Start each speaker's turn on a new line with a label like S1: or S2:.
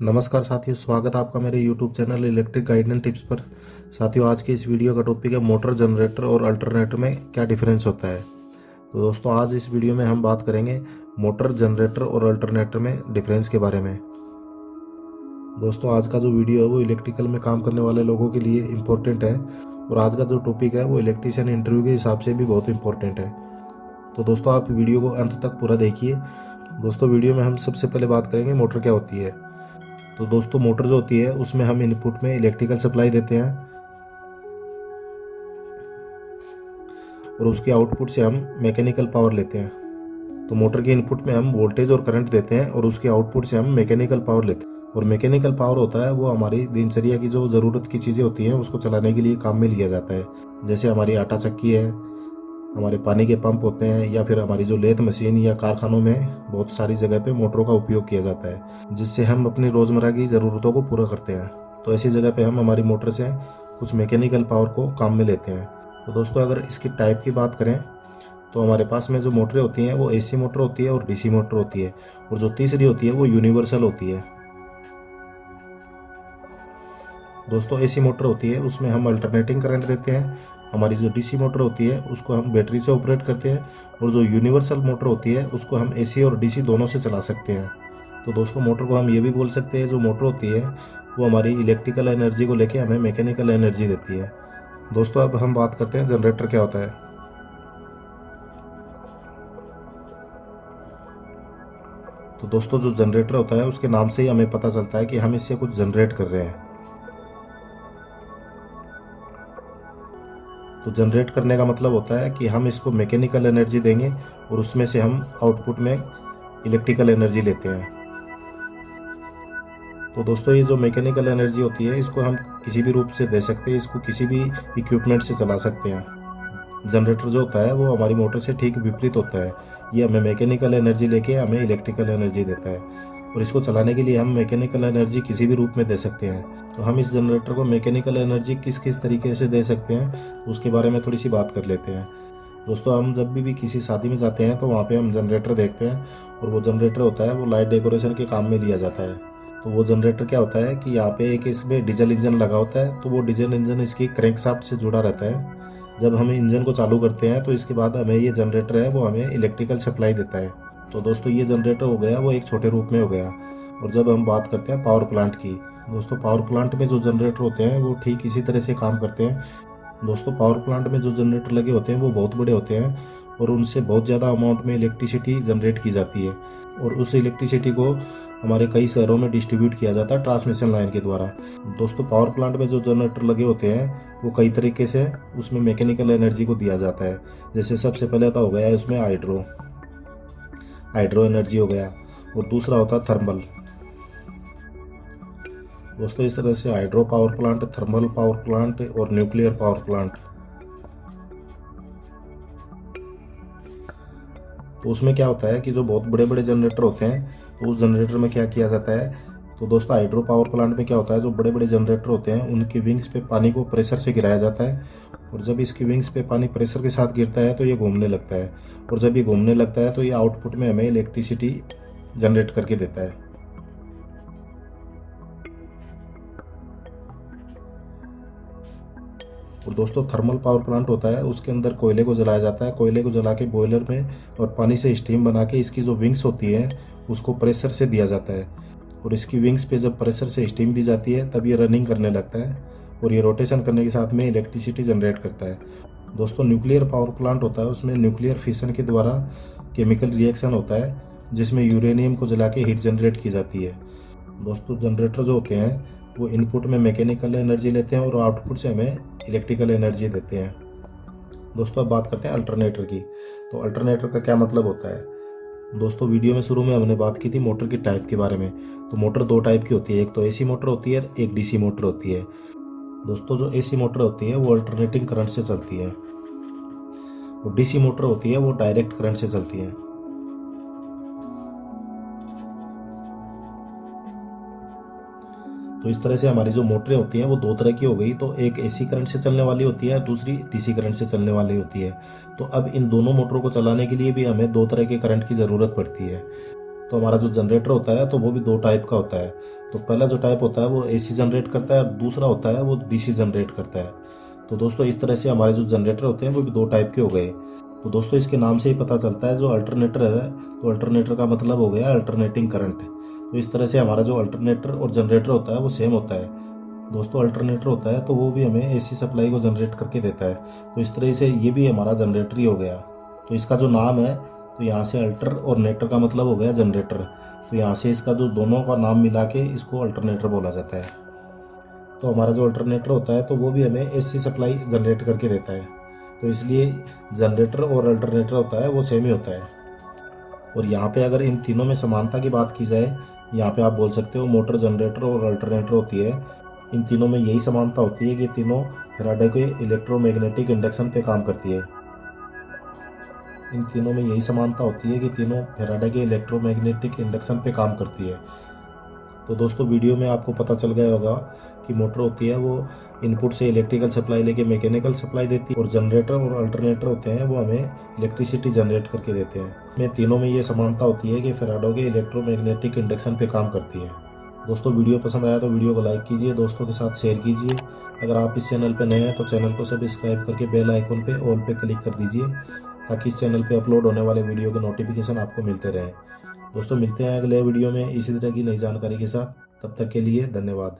S1: नमस्कार साथियों, स्वागत है आपका मेरे YouTube channel electric guide and tips पर। साथियों, आज के इस वीडियो का टॉपिक है मोटर जनरेटर और अल्टरनेटर में क्या डिफरेंस होता है। तो दोस्तों, आज इस वीडियो में हम बात करेंगे मोटर जनरेटर और अल्टरनेटर में डिफरेंस के बारे में। दोस्तों, आज का जो वीडियो है वो इलेक्ट्रिकल में काम करने वाले लोगों के लिए इम्पोर्टेंट है और आज का जो टॉपिक है वो इलेक्ट्रीशियन इंटरव्यू के हिसाब से भी बहुत इंपॉर्टेंट है। तो दोस्तों, आप वीडियो को अंत तक पूरा देखिए। दोस्तों, वीडियो में हम सबसे पहले बात करेंगे मोटर क्या होती है। तो दोस्तों, मोटर जो होती है उसमें हम इनपुट में इलेक्ट्रिकल सप्लाई देते हैं और उसके आउटपुट से हम मैकेनिकल पावर लेते हैं। तो मोटर के इनपुट में हम वोल्टेज और करंट देते हैं और उसके आउटपुट से हम मैकेनिकल पावर लेते हैं। और मैकेनिकल पावर होता है वो हमारी दिनचर्या की जो ज़रूरत की चीज़ें होती हैं उसको चलाने के लिए काम में लिया जाता है। जैसे हमारी आटा चक्की है, हमारे पानी के पंप होते हैं, या फिर हमारी जो लेथ मशीन या कारखानों में बहुत सारी जगह पे मोटरों का उपयोग किया जाता है, जिससे हम अपनी रोज़मर्रा की ज़रूरतों को पूरा करते हैं। तो ऐसी जगह पे हम हमारी मोटर से कुछ मैकेनिकल पावर को काम में लेते हैं। तो दोस्तों, अगर इसकी टाइप की बात करें तो हमारे पास में जो मोटरें होती हैं वो AC मोटर होती है और DC मोटर होती है, और जो तीसरी होती है वो यूनिवर्सल होती है। दोस्तों, AC मोटर होती है उसमें हम अल्टरनेटिंग करंट देते हैं। हमारी जो DC मोटर होती है उसको हम बैटरी से ऑपरेट करते हैं, और जो यूनिवर्सल मोटर होती है उसको हम AC और DC दोनों से चला सकते हैं। तो दोस्तों, मोटर को हम ये भी बोल सकते हैं जो मोटर होती है वो हमारी इलेक्ट्रिकल एनर्जी को लेके हमें मैकेनिकल एनर्जी देती है। दोस्तों, अब हम बात करते हैं जनरेटर क्या होता है। तो दोस्तों, जो जनरेटर होता है उसके नाम से ही हमें पता चलता है कि हम इससे कुछ जनरेट कर रहे हैं। तो जनरेट करने का मतलब होता है कि हम इसको मैकेनिकल एनर्जी देंगे और उसमें से हम आउटपुट में इलेक्ट्रिकल एनर्जी लेते हैं। तो दोस्तों, ये जो मैकेनिकल एनर्जी होती है इसको हम किसी भी रूप से दे सकते हैं, इसको किसी भी इक्विपमेंट से चला सकते हैं। जनरेटर जो होता है वो हमारी मोटर से ठीक विपरीत होता है। ये हमें मैकेनिकल एनर्जी लेके हमें इलेक्ट्रिकल एनर्जी देता है, और इसको चलाने के लिए हम मैकेनिकल एनर्जी किसी भी रूप में दे सकते हैं। तो हम इस जनरेटर को मैकेनिकल एनर्जी किस किस तरीके से दे सकते हैं उसके बारे में थोड़ी सी बात कर लेते हैं। दोस्तों, हम जब भी किसी शादी में जाते हैं तो वहाँ पे हम जनरेटर देखते हैं, और वो जनरेटर होता है वो लाइट डेकोरेशन के काम में लिया जाता है। तो वो जनरेटर क्या होता है कि यहाँ पे एक इसमें डीजल इंजन लगा होता है, तो वो डीजल इंजन इसकी क्रैंकशाफ्ट से जुड़ा रहता है। जब हम इंजन को चालू करते हैं तो इसके बाद हमें ये जनरेटर है वो हमें इलेक्ट्रिकल सप्लाई देता है। तो दोस्तों, ये जनरेटर हो गया वो एक छोटे रूप में हो गया। और जब हम बात करते हैं पावर प्लांट की, दोस्तों पावर प्लांट में जो जनरेटर होते हैं वो ठीक इसी तरह से काम करते हैं। दोस्तों, पावर प्लांट में जो जनरेटर लगे होते हैं वो बहुत बड़े होते हैं और उनसे बहुत ज़्यादा अमाउंट में इलेक्ट्रिसिटी जनरेट की जाती है, और उस इलेक्ट्रिसिटी को हमारे कई शहरों में डिस्ट्रीब्यूट किया जाता है ट्रांसमिशन लाइन के द्वारा। दोस्तों, पावर प्लांट में जो जनरेटर लगे होते हैं वो कई तरीके से उसमें मैकेनिकल एनर्जी को दिया जाता है। जैसे सबसे पहले तो हो गया उसमें हाइड्रो एनर्जी हो गया, और दूसरा होता है थर्मल। दोस्तों, इस तरह से hydro power plant, thermal power plant और न्यूक्लियर पावर प्लांट। तो उसमें क्या होता है कि जो बहुत बड़े बड़े जनरेटर होते हैं तो उस जनरेटर में क्या किया जाता है। तो दोस्तों, हाइड्रो पावर प्लांट में क्या होता है, जो बड़े बड़े जनरेटर होते हैं उनकी विंग्स पे पानी को प्रेशर से गिराया जाता है, और जब इसकी विंग्स पे पानी प्रेशर के साथ गिरता है तो ये घूमने लगता है, और जब ये घूमने लगता है तो ये आउटपुट में हमें इलेक्ट्रिसिटी जनरेट करके देता है। और दोस्तों, थर्मल पावर प्लांट होता है उसके अंदर कोयले को जलाया जाता है। कोयले को जला के बॉयलर में और पानी से स्टीम बना के इसकी जो विंग्स होती है उसको प्रेशर से दिया जाता है, और इसकी विंग्स पे जब प्रेशर से स्टीम दी जाती है तब ये रनिंग करने लगता है, और ये रोटेशन करने के साथ में इलेक्ट्रिसिटी जनरेट करता है। दोस्तों, न्यूक्लियर पावर प्लांट होता है उसमें न्यूक्लियर फिशन के द्वारा केमिकल रिएक्शन होता है जिसमें यूरेनियम को जला के हीट जनरेट की जाती है। दोस्तों, जनरेटर जो होते हैं वो इनपुट में मैकेनिकल एनर्जी लेते हैं और आउटपुट से हमें इलेक्ट्रिकल एनर्जी देते हैं। दोस्तों, अब बात करते हैं अल्टरनेटर की। तो अल्टरनेटर का क्या मतलब होता है। दोस्तों, वीडियो में शुरू में हमने बात की थी मोटर की टाइप के बारे में। तो मोटर दो टाइप की होती है, एक तो AC मोटर होती है, एक DC मोटर होती है। दोस्तों, जो AC मोटर होती है वो अल्टरनेटिंग करंट से चलती है, और DC मोटर होती है वो डायरेक्ट करंट से चलती है। तो इस तरह से हमारी जो मोटरें होती हैं वो दो तरह की हो गई। तो एक AC करंट से चलने वाली होती है, दूसरी DC करंट से चलने वाली होती है। तो अब इन दोनों मोटरों को चलाने के लिए भी हमें दो तरह के करंट की ज़रूरत पड़ती है। तो हमारा जो जनरेटर होता है तो वो भी दो टाइप का होता है। तो पहला जो टाइप होता है वो एसी जनरेट करता है और दूसरा होता है वो डीसी जनरेट करता है। तो दोस्तों इस तरह से हमारे जो जनरेटर होते हैं वो भी दो टाइप के हो गए। तो दोस्तों इसके नाम से ही पता चलता है जो अल्टरनेटर है, तो अल्टरनेटर का मतलब हो गया अल्टरनेटिंग करंट। तो इस तरह से हमारा जो अल्टरनेटर और जनरेटर होता है वो सेम होता है। दोस्तों अल्टरनेटर होता है तो वो भी हमें एसी सप्लाई को जनरेट करके देता है। तो इस तरह से ये भी हमारा जनरेटर ही हो गया। तो इसका जो नाम है, तो यहाँ से अल्टर और नेटर का मतलब हो गया जनरेटर। तो यहाँ से इसका जो दोनों का नाम मिला के इसको अल्टरनेटर बोला जाता है। तो हमारा जो अल्टरनेटर होता है तो वो भी हमें एसी सप्लाई जनरेट करके देता है। तो इसलिए जनरेटर और अल्टरनेटर होता है वो सेम ही होता है। और यहाँ पे अगर इन तीनों में समानता की बात की जाए, यहाँ पे आप बोल सकते हो मोटर, जनरेटर और अल्टरनेटर होती है। इन तीनों में यही समानता होती है कि तीनों फैराडे के इलेक्ट्रोमैग्नेटिक इंडक्शन पे काम करती है। इन तीनों में यही समानता होती है कि तीनों फैराडे के इलेक्ट्रोमैग्नेटिक इंडक्शन पे काम करती है। तो दोस्तों वीडियो में आपको पता चल गया होगा कि मोटर होती है वो इनपुट से इलेक्ट्रिकल सप्लाई लेके मैकेनिकल सप्लाई देती है, और जनरेटर और अल्टरनेटर होते हैं वो हमें इलेक्ट्रिसिटी जनरेट करके देते हैं। में तीनों में ये समानता होती है कि फैराडे के इलेक्ट्रोमैग्नेटिक इंडक्शन पे काम करती है। दोस्तों वीडियो पसंद आया तो वीडियो को लाइक कीजिए, दोस्तों के साथ शेयर कीजिए। अगर आप इस चैनल पर नए हैं तो चैनल को सब्सक्राइब करके बेल आइकन पे ऑल पे क्लिक कर दीजिए, ताकि इस चैनल पे अपलोड होने वाले वीडियो के नोटिफिकेशन आपको मिलते रहें। दोस्तों मिलते हैं अगले वीडियो में इसी तरह की नई जानकारी के साथ। तब तक के लिए धन्यवाद।